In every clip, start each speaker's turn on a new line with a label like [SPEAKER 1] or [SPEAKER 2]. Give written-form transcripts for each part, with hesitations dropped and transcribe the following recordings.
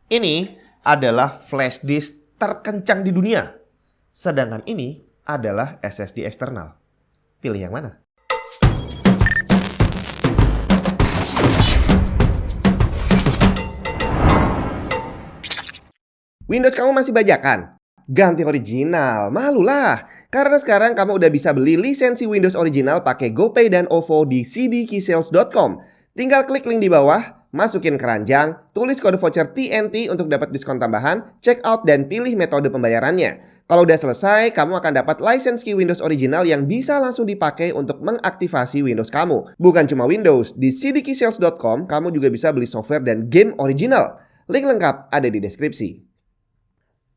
[SPEAKER 1] Ini adalah flash disk terkencang di dunia. Sedangkan ini adalah SSD eksternal. Pilih yang mana? Windows kamu masih bajakan? Ganti original, malulah. Karena sekarang kamu udah bisa beli lisensi Windows original pakai GoPay dan OVO di cdkeysales.com. Tinggal klik link di bawah, masukin keranjang, tulis kode voucher TNT untuk dapat diskon tambahan, check out dan pilih metode pembayarannya. Kalau udah selesai, kamu akan dapat lisensi Windows original yang bisa langsung dipakai untuk mengaktifasi Windows kamu. Bukan cuma Windows, di cdkeysales.com kamu juga bisa beli software dan game original. Link lengkap ada di deskripsi.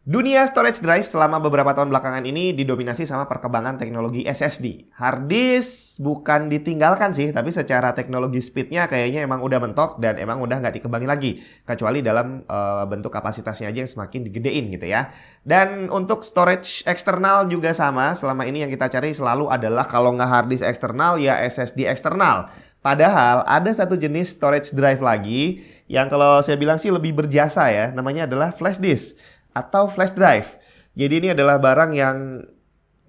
[SPEAKER 1] Dunia storage drive selama beberapa tahun belakangan ini didominasi sama perkembangan teknologi SSD. Hard disk bukan ditinggalkan sih, tapi secara teknologi speednya kayaknya emang udah mentok dan emang udah nggak dikembangin lagi. Kecuali dalam bentuk kapasitasnya aja yang semakin digedein gitu ya. Dan untuk storage eksternal juga sama, selama ini yang kita cari selalu adalah kalau nggak hard disk eksternal ya SSD eksternal. Padahal ada satu jenis storage drive lagi yang kalau saya bilang sih lebih berjasa ya, namanya adalah flash disk atau flash drive. Jadi ini adalah barang yang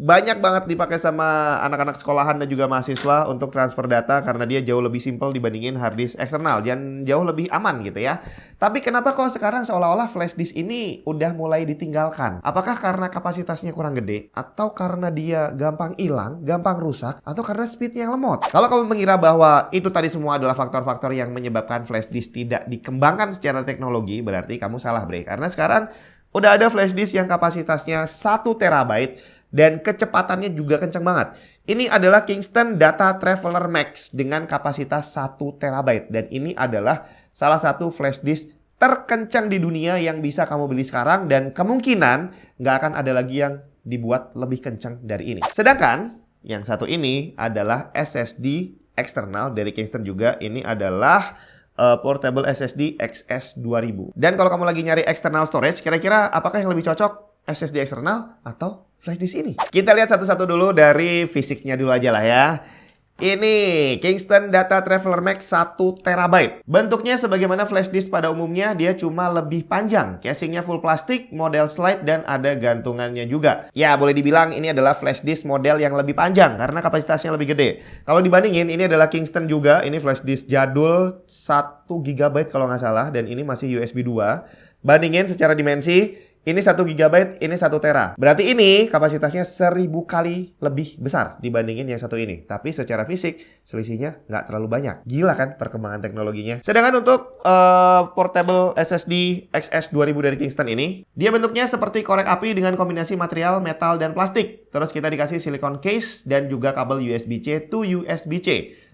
[SPEAKER 1] banyak banget dipakai sama anak-anak sekolahan dan juga mahasiswa untuk transfer data karena dia jauh lebih simpel dibandingin hard disk eksternal dan jauh lebih aman gitu ya. Tapi kenapa kok sekarang seolah-olah flash disk ini udah mulai ditinggalkan? Apakah karena kapasitasnya kurang gede? Atau karena dia gampang hilang, gampang rusak? Atau karena speednya yang lemot? Kalau kamu mengira bahwa itu tadi semua adalah faktor-faktor yang menyebabkan flash disk tidak dikembangkan secara teknologi, berarti kamu salah bre. Karena sekarang udah ada flash disk yang kapasitasnya 1 terabyte dan kecepatannya juga kencang banget. Ini adalah Kingston Data Traveler Max dengan kapasitas 1 terabyte. Dan ini adalah salah satu flash disk terkencang di dunia yang bisa kamu beli sekarang. Dan kemungkinan nggak akan ada lagi yang dibuat lebih kencang dari ini. Sedangkan yang satu ini adalah SSD eksternal dari Kingston juga. Ini adalah portable SSD XS2000. Dan kalau kamu lagi nyari external storage, kira-kira apakah yang lebih cocok? SSD eksternal atau flash disk ini? Kita lihat satu-satu dulu dari fisiknya dulu aja lah ya. Ini Kingston Data Traveler Max 1 terabyte. Bentuknya sebagaimana flash disk pada umumnya, dia cuma lebih panjang. Casingnya full plastik, model slide dan ada gantungannya juga. Ya boleh dibilang ini adalah flash disk model yang lebih panjang karena kapasitasnya lebih gede. Kalau dibandingin ini adalah Kingston juga, ini flash disk jadul 1 GB kalau nggak salah dan ini masih USB 2. Bandingin secara dimensi, ini 1 GB, ini 1 tera. Berarti ini kapasitasnya 1000 kali lebih besar dibandingin yang satu ini. Tapi secara fisik selisihnya nggak terlalu banyak. Gila kan perkembangan teknologinya. Sedangkan untuk portable SSD XS2000 dari Kingston ini, dia bentuknya seperti korek api dengan kombinasi material, metal, dan plastik. Terus kita dikasih silicone case dan juga kabel USB-C to USB-C.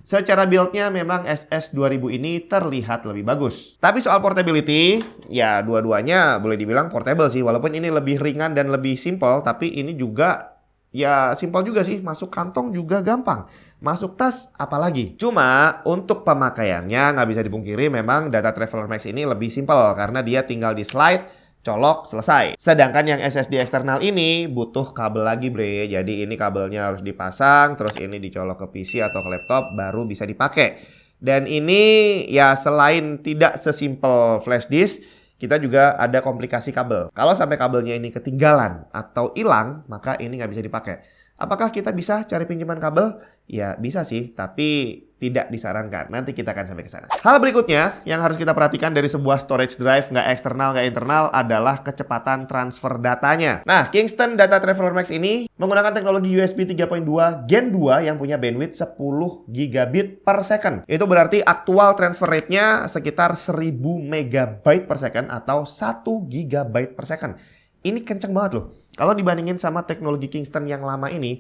[SPEAKER 1] Secara build-nya memang SS2000 ini terlihat lebih bagus. Tapi soal portability, ya dua-duanya boleh dibilang portable sih. Walaupun ini lebih ringan dan lebih simple, tapi ini juga ya simple juga sih. Masuk kantong juga gampang. Masuk tas apalagi. Cuma untuk pemakaiannya nggak bisa dipungkiri memang Data Traveler Max ini lebih simple. Karena dia tinggal di slide, colok, selesai. Sedangkan yang SSD eksternal ini butuh kabel lagi bre. Jadi ini kabelnya harus dipasang, terus ini dicolok ke PC atau ke laptop baru bisa dipakai. Dan ini ya selain tidak sesimpel flash disk, kita juga ada komplikasi kabel. Kalau sampai kabelnya ini ketinggalan atau hilang, maka ini nggak bisa dipakai. Apakah kita bisa cari pinjaman kabel? Ya bisa sih, tapi tidak disarankan. Nanti kita akan sampai ke sana. Hal berikutnya yang harus kita perhatikan dari sebuah storage drive nggak eksternal nggak internal adalah kecepatan transfer datanya. Nah, Kingston Data Traveler Max ini menggunakan teknologi USB 3.2 Gen 2 yang punya bandwidth 10 gigabit per second. Itu berarti aktual transfer rate-nya sekitar 1000 megabyte per second atau 1 gigabyte per second. Ini kenceng banget loh. Kalau dibandingin sama teknologi Kingston yang lama ini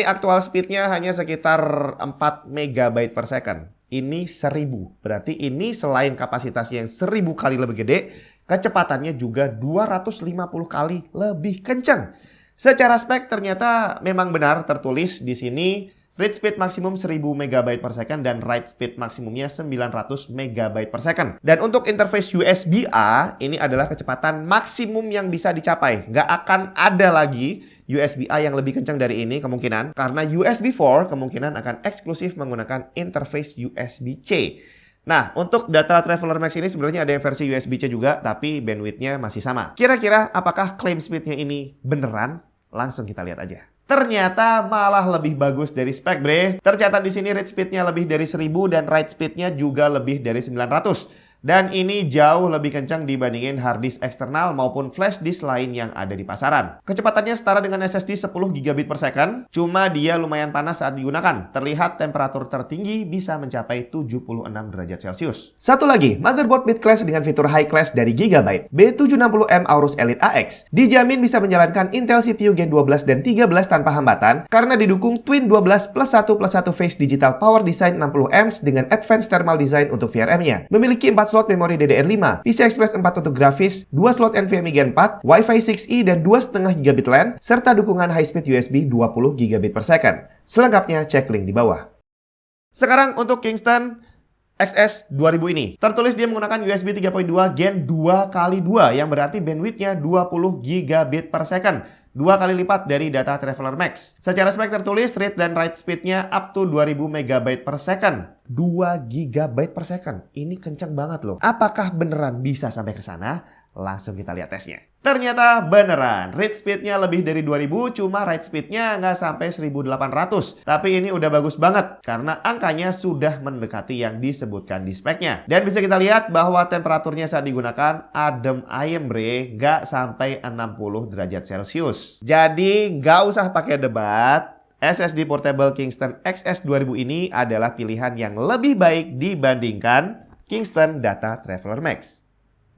[SPEAKER 1] aktual speednya hanya sekitar 4 megabyte per second. Ini 1000. Berarti ini selain kapasitasnya yang 1000 kali lebih gede, kecepatannya juga 250 kali lebih kenceng. Secara spek ternyata memang benar tertulis di sini read speed maksimum 1000 MB per second dan write speed maksimumnya 900 MB per second. Dan untuk interface USB-A, ini adalah kecepatan maksimum yang bisa dicapai. Nggak akan ada lagi USB-A yang lebih kencang dari ini kemungkinan. Karena USB 4 kemungkinan akan eksklusif menggunakan interface USB-C. Nah, untuk data Traveler Max ini sebenarnya ada yang versi USB-C juga, tapi bandwidth-nya masih sama. Kira-kira apakah klaim speed-nya ini beneran? Langsung kita lihat aja. Ternyata malah lebih bagus dari spek, bre. Tercatat di sini read speed-nya lebih dari 1000 dan write speed-nya juga lebih dari 900. Dan ini jauh lebih kencang dibandingin hard disk eksternal maupun flash disk lain yang ada di pasaran. Kecepatannya setara dengan SSD 10 GB per second, cuma dia lumayan panas saat digunakan. Terlihat temperatur tertinggi bisa mencapai 76 derajat Celcius. Satu lagi, motherboard mid-class dengan fitur high-class dari Gigabyte, B760M Aorus Elite AX. Dijamin bisa menjalankan Intel CPU Gen 12 dan 13 tanpa hambatan, karena didukung Twin 12 plus 1 Phase Digital Power Design 60 amps dengan Advanced Thermal Design untuk VRM-nya. Memiliki 4 slot memori DDR5, PCI Express 4 untuk grafis, 2 slot NVMe Gen 4, Wi-Fi 6E dan 2,5 GB LAN, serta dukungan high-speed USB 20 GB per second. Selengkapnya cek link di bawah. Sekarang untuk Kingston XS 2000 ini. Tertulis dia menggunakan USB 3.2 Gen 2x2 yang berarti bandwidthnya 20 GB per second. 2 kali lipat dari data Traveler Max. Secara spek tertulis read dan write speednya up to 2000 MB per second. 2 GB per second. Ini kencang banget loh. Apakah beneran bisa sampai ke sana? Langsung kita lihat tesnya. Ternyata beneran. Read speednya lebih dari 2000, cuma write speednya nggak sampai 1800. Tapi ini udah bagus banget, karena angkanya sudah mendekati yang disebutkan di speknya. Dan bisa kita lihat bahwa temperaturnya saat digunakan adem ayem, bre. Nggak sampai 60 derajat Celcius. Jadi nggak usah pakai debat. SSD Portable Kingston XS 2000 ini adalah pilihan yang lebih baik dibandingkan Kingston Data Traveler Max.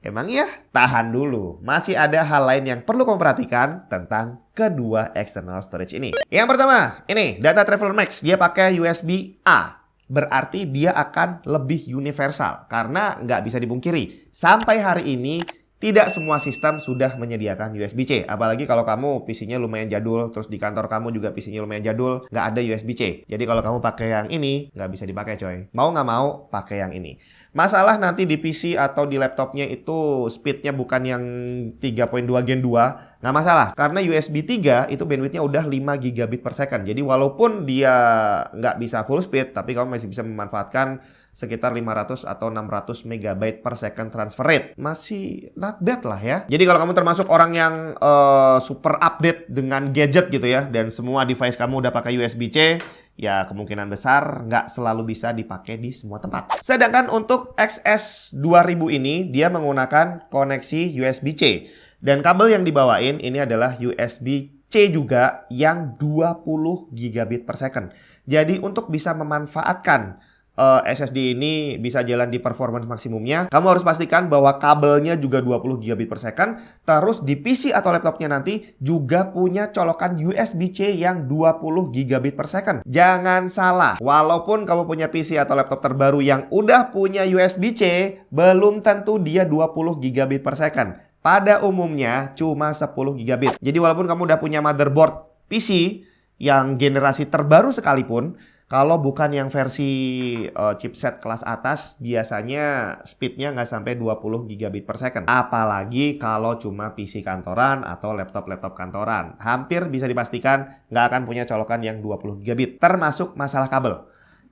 [SPEAKER 1] Emang ya? Tahan dulu. Masih ada hal lain yang perlu kamu perhatikan tentang kedua external storage ini. Yang pertama, ini Data Traveler Max. Dia pakai USB-A. Berarti dia akan lebih universal. Karena nggak bisa dipungkiri. Sampai hari ini, tidak semua sistem sudah menyediakan USB-C. Apalagi kalau kamu PC-nya lumayan jadul, terus di kantor kamu juga PC-nya lumayan jadul, nggak ada USB-C. Jadi kalau kamu pakai yang ini, nggak bisa dipakai, coy. Mau nggak mau, pakai yang ini. Masalah nanti di PC atau di laptopnya itu speed-nya bukan yang 3.2 Gen 2, nggak masalah. Karena USB 3 itu bandwidth-nya udah 5 GB per second. Jadi walaupun dia nggak bisa full speed, tapi kamu masih bisa memanfaatkan sekitar 500 atau 600 MB per second transfer rate. Masih not bad lah ya. Jadi kalau kamu termasuk orang yang super update dengan gadget gitu ya, dan semua device kamu udah pakai USB-C, ya kemungkinan besar nggak selalu bisa dipakai di semua tempat. Sedangkan untuk XS 2000 ini, dia menggunakan koneksi USB-C. Dan kabel yang dibawain ini adalah USB-C juga yang 20 gigabit per second. Jadi untuk bisa memanfaatkan SSD ini bisa jalan di performance maksimumnya, kamu harus pastikan bahwa kabelnya juga 20 gigabit per second. Terus di PC atau laptopnya nanti juga punya colokan USB-C yang 20 gigabit per second. Jangan salah, walaupun kamu punya PC atau laptop terbaru yang udah punya USB-C, belum tentu dia 20 gigabit per second. Pada umumnya cuma 10 gigabit. Jadi walaupun kamu udah punya motherboard PC yang generasi terbaru sekalipun, kalau bukan yang versi chipset kelas atas, biasanya speednya nggak sampai 20 gigabit per second. Apalagi kalau cuma PC kantoran atau laptop-laptop kantoran. Hampir bisa dipastikan nggak akan punya colokan yang 20 gigabit. Termasuk masalah kabel.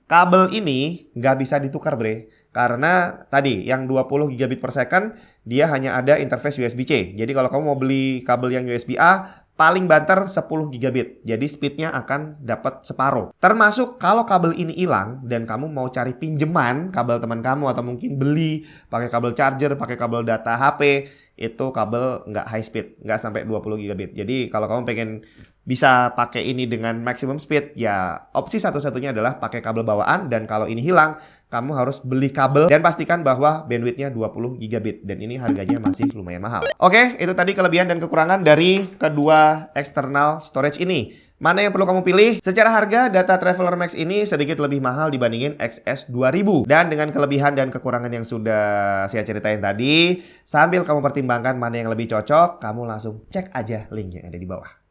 [SPEAKER 1] Kabel ini nggak bisa ditukar, bre. Karena tadi yang 20 gigabit per second, dia hanya ada interface USB-C. Jadi kalau kamu mau beli kabel yang USB-A, paling banter 10 gigabit. Jadi speednya akan dapat separuh. Termasuk kalau kabel ini hilang dan kamu mau cari pinjeman kabel teman kamu, atau mungkin beli pakai kabel charger, pakai kabel data HP, itu kabel nggak high speed, nggak sampai 20 gigabit. Jadi kalau kamu pengen bisa pakai ini dengan maximum speed, ya opsi satu-satunya adalah pakai kabel bawaan. Dan kalau ini hilang, kamu harus beli kabel dan pastikan bahwa bandwidthnya 20 gigabit. Dan ini harganya masih lumayan mahal. Oke, itu tadi kelebihan dan kekurangan dari kedua external storage ini. Mana yang perlu kamu pilih? Secara harga, Data Traveler Max ini sedikit lebih mahal dibandingin XS 2000. Dan dengan kelebihan dan kekurangan yang sudah saya ceritain tadi, sambil kamu pertimbangkan mana yang lebih cocok, kamu langsung cek aja link yang ada di bawah.